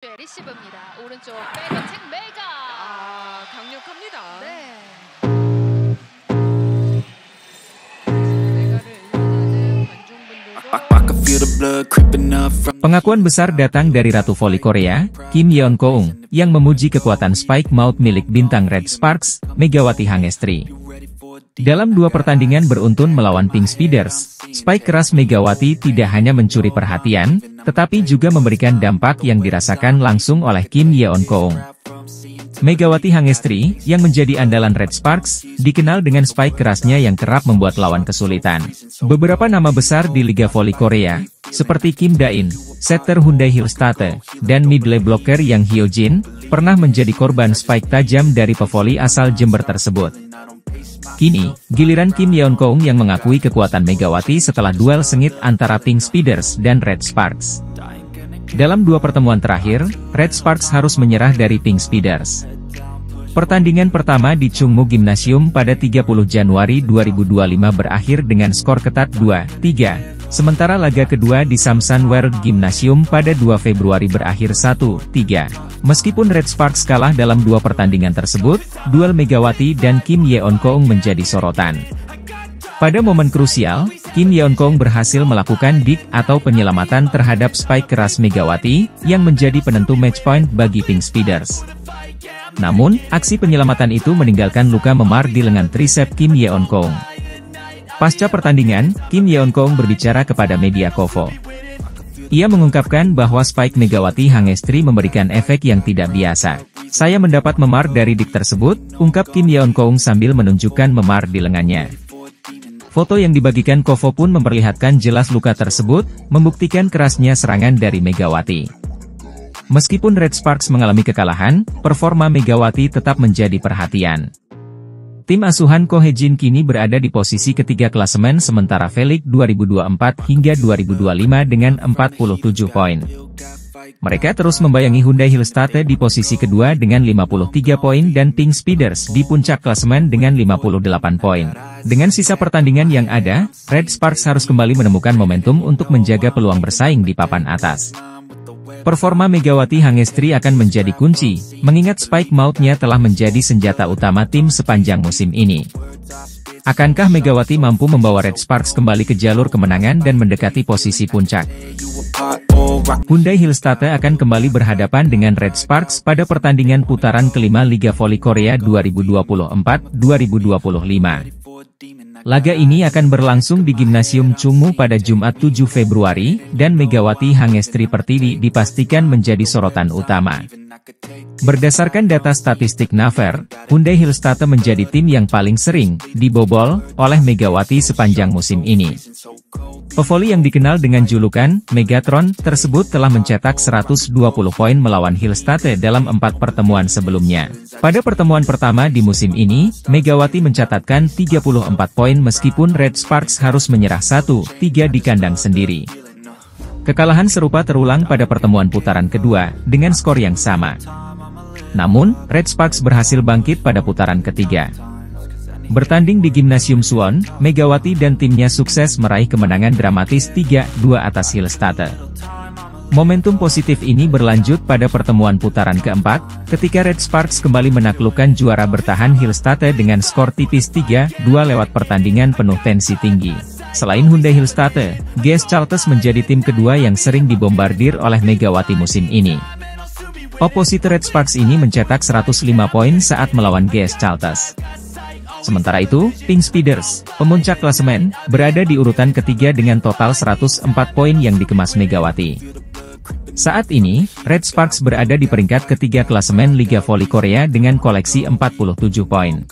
리시브입니다. 오른쪽 백어택 메가. 강력합니다. 네. Pengakuan besar datang dari Ratu Voli Korea, Kim Yeon-keung, yang memuji kekuatan Spike Mouth milik bintang Red Sparks, Megawati Hangestri. Dalam dua pertandingan beruntun melawan Pink Speeders, Spike keras Megawati tidak hanya mencuri perhatian, tetapi juga memberikan dampak yang dirasakan langsung oleh Kim Yeon-keung. Megawati Hangestri, yang menjadi andalan Red Sparks, dikenal dengan spike kerasnya yang kerap membuat lawan kesulitan. Beberapa nama besar di Liga Voli Korea, seperti Kim Da-in, setter Hyundai Hillstate, dan middle blocker Yang Hyo-jin, pernah menjadi korban spike tajam dari pevoli asal Jember tersebut. Kini, giliran Kim Yeon-keung yang mengakui kekuatan Megawati setelah duel sengit antara Pink Speeders dan Red Sparks. Dalam dua pertemuan terakhir, Red Sparks harus menyerah dari Pink Speeders. Pertandingan pertama di Chungmu Gymnasium pada 30 Januari 2025 berakhir dengan skor ketat 2-3, sementara laga kedua di Samsan World Gymnasium pada 2 Februari berakhir 1-3. Meskipun Red Sparks kalah dalam dua pertandingan tersebut, duel Megawati dan Kim Yeon-keung menjadi sorotan. Pada momen krusial, Kim Yeon-keung berhasil melakukan dig atau penyelamatan terhadap spike keras Megawati, yang menjadi penentu match point bagi Pink Speeders. Namun, aksi penyelamatan itu meninggalkan luka memar di lengan tricep Kim Yeon-keung. Pasca pertandingan, Kim Yeon-keung berbicara kepada media Kovo. Ia mengungkapkan bahwa spike Megawati Hangestri memberikan efek yang tidak biasa. Saya mendapat memar dari dig tersebut, ungkap Kim Yeon-keung sambil menunjukkan memar di lengannya. Foto yang dibagikan Kovo pun memperlihatkan jelas luka tersebut, membuktikan kerasnya serangan dari Megawati. Meskipun Red Sparks mengalami kekalahan, performa Megawati tetap menjadi perhatian. Tim asuhan Ko Hae-jin kini berada di posisi ketiga klasemen sementara V-League 2024 hingga 2025 dengan 47 poin. Mereka terus membayangi Hyundai Hillstate di posisi kedua dengan 53 poin dan Pink Speeders di puncak klasemen dengan 58 poin. Dengan sisa pertandingan yang ada, Red Sparks harus kembali menemukan momentum untuk menjaga peluang bersaing di papan atas. Performa Megawati Hangestri akan menjadi kunci, mengingat spike mouth-nya telah menjadi senjata utama tim sepanjang musim ini. Akankah Megawati mampu membawa Red Sparks kembali ke jalur kemenangan dan mendekati posisi puncak? Hyundai Hillstate akan kembali berhadapan dengan Red Sparks pada pertandingan putaran kelima Liga Voli Korea 2024-2025. Laga ini akan berlangsung di Gymnasium Chungmu pada Jumat 7 Februari, dan Megawati Hangestri Pertiwi dipastikan menjadi sorotan utama. Berdasarkan data statistik Naver, Hyundai Hillstate menjadi tim yang paling sering dibobol oleh Megawati sepanjang musim ini. Pevoli yang dikenal dengan julukan Megatron tersebut telah mencetak 120 poin melawan Hillstate dalam 4 pertemuan sebelumnya. Pada pertemuan pertama di musim ini, Megawati mencatatkan 34 poin meskipun Red Sparks harus menyerah 1-3 di kandang sendiri. Kekalahan serupa terulang pada pertemuan putaran kedua, dengan skor yang sama. Namun, Red Sparks berhasil bangkit pada putaran ketiga. Bertanding di Gymnasium Suwon, Megawati dan timnya sukses meraih kemenangan dramatis 3-2 atas Hillstate. Momentum positif ini berlanjut pada pertemuan putaran keempat, ketika Red Sparks kembali menaklukkan juara bertahan Hillstate dengan skor tipis 3-2 lewat pertandingan penuh tensi tinggi. Selain Hyundai Hillstate, GS Chalters menjadi tim kedua yang sering dibombardir oleh Megawati musim ini. Opposite Red Sparks ini mencetak 105 poin saat melawan GS Chalters. Sementara itu, Pink Speeders, pemuncak klasemen, berada di urutan ketiga dengan total 104 poin yang dikemas Megawati. Saat ini, Red Sparks berada di peringkat ketiga klasemen Liga Voli Korea dengan koleksi 47 poin.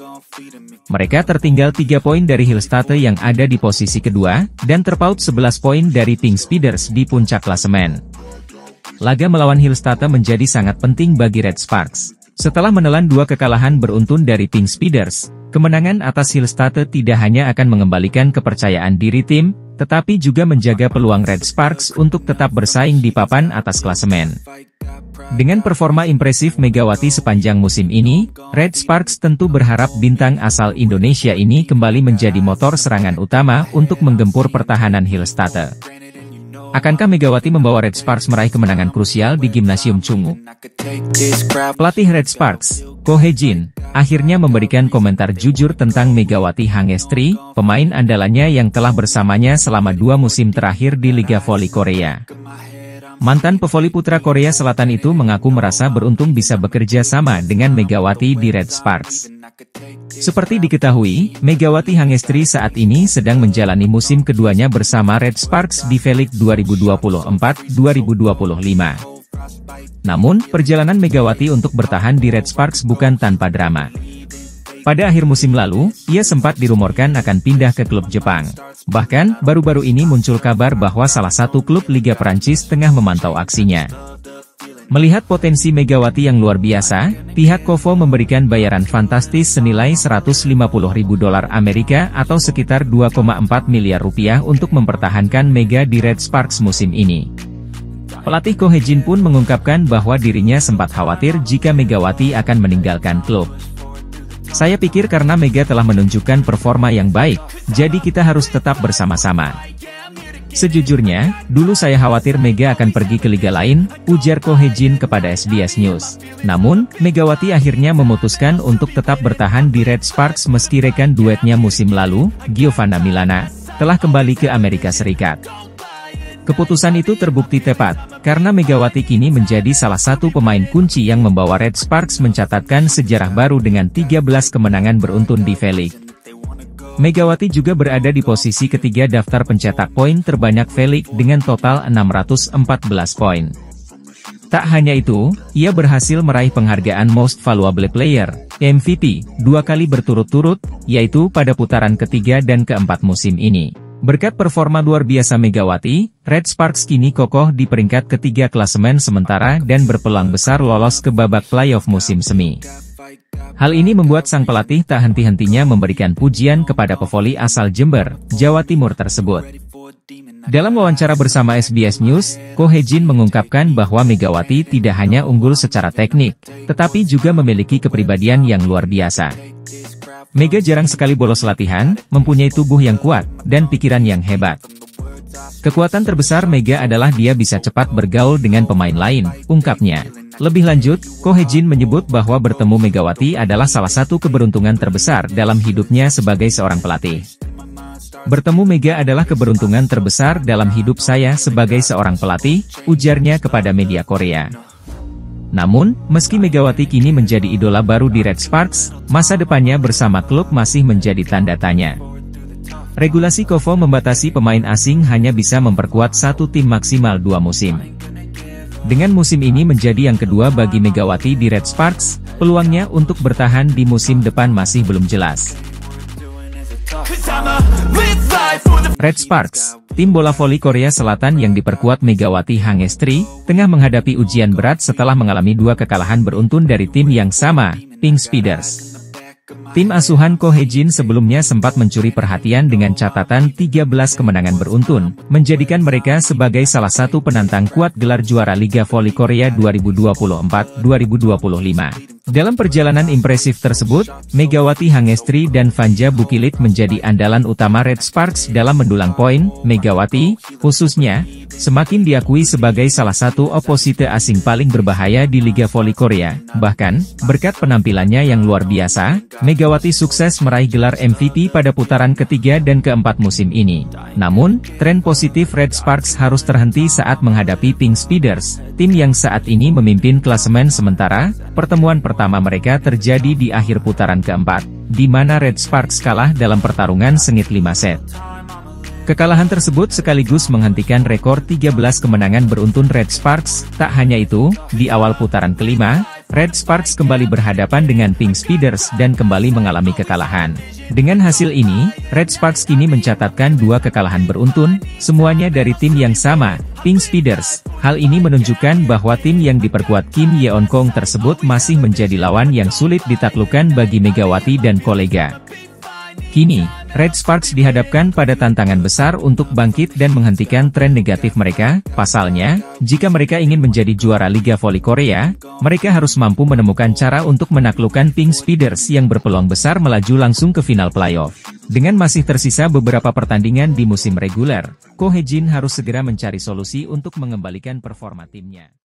Mereka tertinggal 3 poin dari Hillstate yang ada di posisi kedua, dan terpaut 11 poin dari Pink Speeders di puncak klasemen. Laga melawan Hillstate menjadi sangat penting bagi Red Sparks. Setelah menelan dua kekalahan beruntun dari Pink Speeders, kemenangan atas Hillstate tidak hanya akan mengembalikan kepercayaan diri tim, tetapi juga menjaga peluang Red Sparks untuk tetap bersaing di papan atas klasemen. Dengan performa impresif Megawati sepanjang musim ini, Red Sparks tentu berharap bintang asal Indonesia ini kembali menjadi motor serangan utama untuk menggempur pertahanan Hillstate. Akankah Megawati membawa Red Sparks meraih kemenangan krusial di Gimnasium Chungu? Pelatih Red Sparks, Ko Hye-jin, akhirnya memberikan komentar jujur tentang Megawati Hangestri, pemain andalannya yang telah bersamanya selama 2 musim terakhir di Liga Voli Korea. Mantan pevoli putra Korea Selatan itu mengaku merasa beruntung bisa bekerja sama dengan Megawati di Red Sparks. Seperti diketahui, Megawati Hangestri saat ini sedang menjalani musim keduanya bersama Red Sparks di V-League 2024-2025. Namun, perjalanan Megawati untuk bertahan di Red Sparks bukan tanpa drama. Pada akhir musim lalu, ia sempat dirumorkan akan pindah ke klub Jepang. Bahkan, baru-baru ini muncul kabar bahwa salah satu klub Liga Prancis tengah memantau aksinya. Melihat potensi Megawati yang luar biasa, pihak Kovo memberikan bayaran fantastis senilai 150.000 dolar Amerika atau sekitar 2,4 miliar rupiah untuk mempertahankan Mega di Red Sparks musim ini. Pelatih Ko Hye-jin pun mengungkapkan bahwa dirinya sempat khawatir jika Megawati akan meninggalkan klub. Saya pikir karena Mega telah menunjukkan performa yang baik, jadi kita harus tetap bersama-sama. Sejujurnya, dulu saya khawatir Mega akan pergi ke liga lain, ujar Ko Hye-jin kepada SBS News. Namun, Megawati akhirnya memutuskan untuk tetap bertahan di Red Sparks meski rekan duetnya musim lalu, Giovanna Milana, telah kembali ke Amerika Serikat. Keputusan itu terbukti tepat, karena Megawati kini menjadi salah satu pemain kunci yang membawa Red Sparks mencatatkan sejarah baru dengan 13 kemenangan beruntun di V-League. Megawati juga berada di posisi ketiga daftar pencetak poin terbanyak V-League dengan total 614 poin. Tak hanya itu, ia berhasil meraih penghargaan Most Valuable Player, MVP, 2 kali berturut-turut, yaitu pada putaran ketiga dan keempat musim ini. Berkat performa luar biasa Megawati, Red Sparks kini kokoh di peringkat ketiga klasemen sementara dan berpeluang besar lolos ke babak playoff musim semi. Hal ini membuat sang pelatih tak henti-hentinya memberikan pujian kepada pevoli asal Jember, Jawa Timur tersebut. Dalam wawancara bersama SBS News, Ko Hye-jin mengungkapkan bahwa Megawati tidak hanya unggul secara teknik, tetapi juga memiliki kepribadian yang luar biasa. Mega jarang sekali bolos latihan, mempunyai tubuh yang kuat, dan pikiran yang hebat. Kekuatan terbesar Mega adalah dia bisa cepat bergaul dengan pemain lain, ungkapnya. Lebih lanjut, Ko Hye-jin menyebut bahwa bertemu Megawati adalah salah satu keberuntungan terbesar dalam hidupnya sebagai seorang pelatih. Bertemu Mega adalah keberuntungan terbesar dalam hidup saya sebagai seorang pelatih, ujarnya kepada media Korea. Namun, meski Megawati kini menjadi idola baru di Red Sparks, masa depannya bersama klub masih menjadi tanda tanya. Regulasi Kovo membatasi pemain asing hanya bisa memperkuat satu tim maksimal 2 musim. Dengan musim ini menjadi yang kedua bagi Megawati di Red Sparks, peluangnya untuk bertahan di musim depan masih belum jelas. Red Sparks, tim bola voli Korea Selatan yang diperkuat Megawati Hangestri, tengah menghadapi ujian berat setelah mengalami 2 kekalahan beruntun dari tim yang sama, Pink Speeders. Tim asuhan Ko Hye-jin sebelumnya sempat mencuri perhatian dengan catatan 13 kemenangan beruntun, menjadikan mereka sebagai salah satu penantang kuat gelar juara Liga Voli Korea 2024-2025. Dalam perjalanan impresif tersebut, Megawati Hangestri dan Vanja Bukilit menjadi andalan utama Red Sparks dalam mendulang poin. Megawati, khususnya, semakin diakui sebagai salah satu oposite asing paling berbahaya di Liga Voli Korea. Bahkan, berkat penampilannya yang luar biasa, Megawati sukses meraih gelar MVP pada putaran ketiga dan keempat musim ini. Namun, tren positif Red Sparks harus terhenti saat menghadapi Pink Speeders, tim yang saat ini memimpin klasemen sementara. Pertemuan pertama mereka terjadi di akhir putaran keempat, di mana Red Sparks kalah dalam pertarungan sengit 5 set. Kekalahan tersebut sekaligus menghentikan rekor 13 kemenangan beruntun Red Sparks. Tak hanya itu, di awal putaran kelima, Red Sparks kembali berhadapan dengan Pink Speeders dan kembali mengalami kekalahan. Dengan hasil ini, Red Sparks kini mencatatkan 2 kekalahan beruntun, semuanya dari tim yang sama, Pink Speeders. Hal ini menunjukkan bahwa tim yang diperkuat Kim Yeon-kong tersebut masih menjadi lawan yang sulit ditaklukkan bagi Megawati dan kolega. Kini, Red Sparks dihadapkan pada tantangan besar untuk bangkit dan menghentikan tren negatif mereka. Pasalnya, jika mereka ingin menjadi juara Liga Voli Korea, mereka harus mampu menemukan cara untuk menaklukkan Pink Speeders yang berpeluang besar melaju langsung ke final playoff. Dengan masih tersisa beberapa pertandingan di musim reguler, Ko Hye-jin harus segera mencari solusi untuk mengembalikan performa timnya.